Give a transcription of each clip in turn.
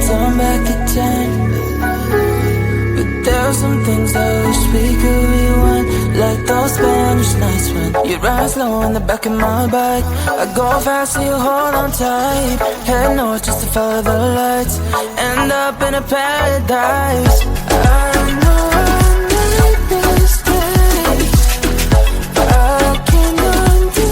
turn back the time. But there's some things I wish we could rewind, like those Spanish nights when you ride slow in the back of my bike. I go fast so you hold on tight. Head north just to follow the lights, end up in a paradise. I know I made mistakes, I can undo.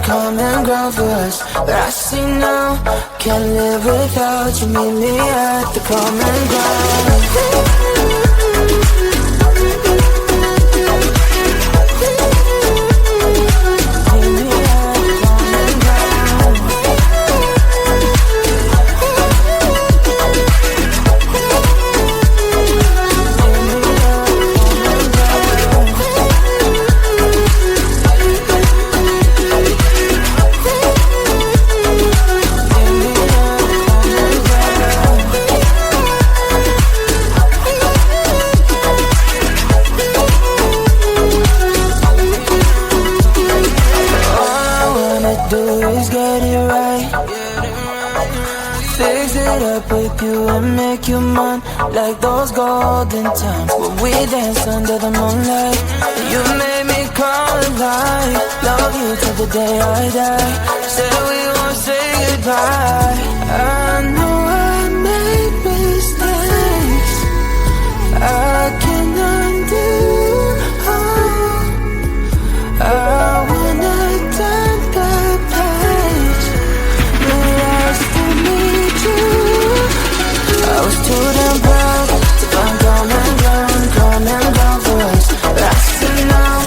Common ground for us, but I see now, can't live without you. Meet me at the common ground. Make you mine, like those golden times when we danced under the moonlight. You made me come alive. Love you till the day I die. Said we won't say goodbye. I know I made mistakes, I can undo. I wanna turn the page, but I still need you. I was too damn proud to find common ground for us, but I see now,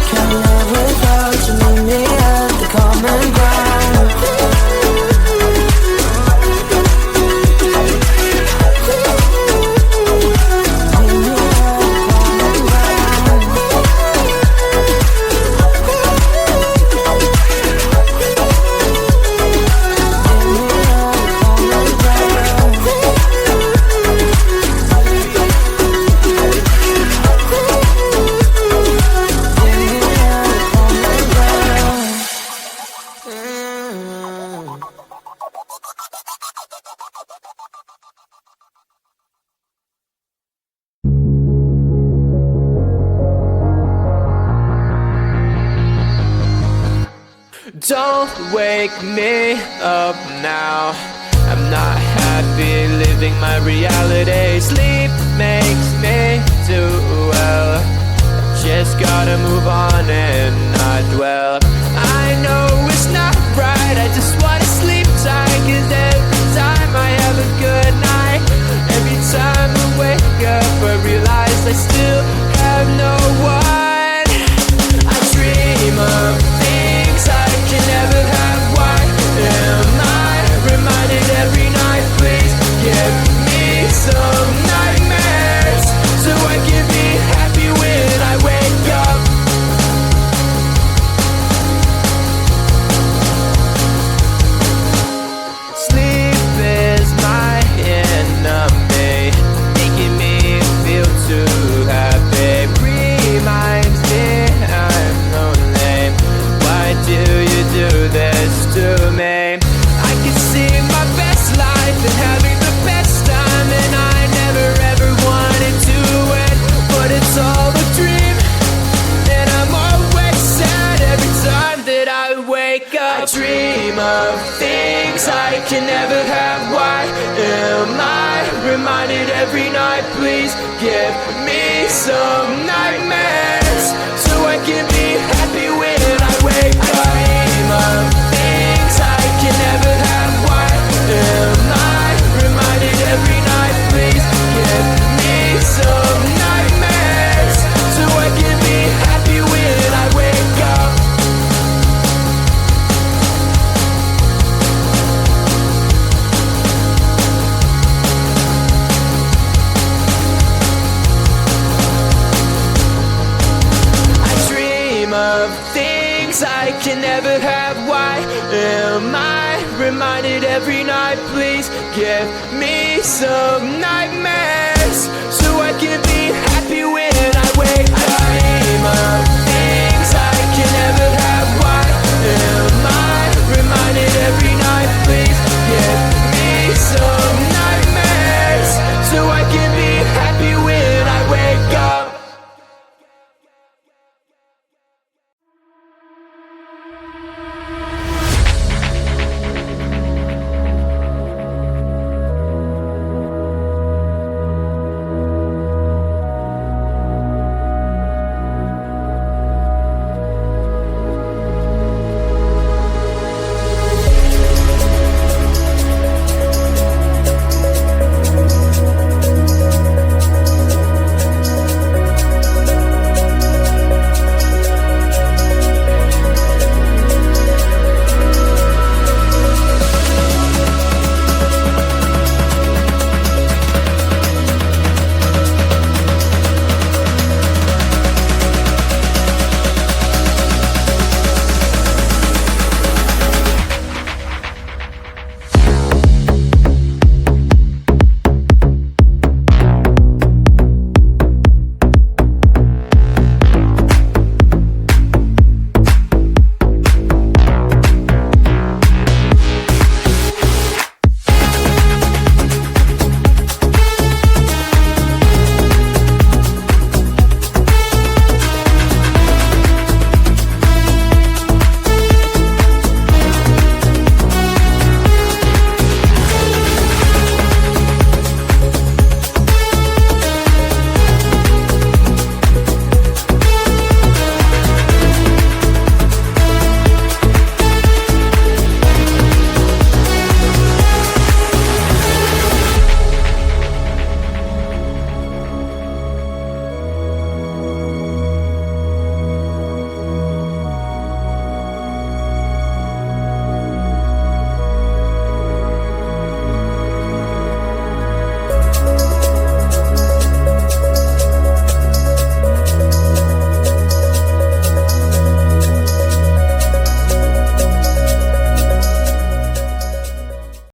can't live without you. Meet me at the common ground. Don't wake me up now, I'm not happy living my reality. Sleep makes me do well, I just gotta move on and not dwell. I know it's not right, I just wanna sleep tight, 'cause every time I have a good night, every time I wake up I realize I still have no one. I dream of things I can never have. Why am I reminded every night? Please give me some nightmares so I can be happy when I wake up. Sleep is my enemy, making me feel too happy. Reminds me I'm lonely. Why do you do this to me? I can see my best life and having the best time, and I never ever wanted to end, but it's all a dream, and I'm always sad every time that I wake up. I dream of things I can never have. Why am I reminded every night? Please give me some nightmares so I can be happy when I wake up. I dream of things I can never have. Why am I reminded every night? Please give me some nightmares so I can be happy when I wake up. I dream of things I can never have. Why am I reminded every night? Please give me some nightmares. place so I can be happy when I wake up. I dream of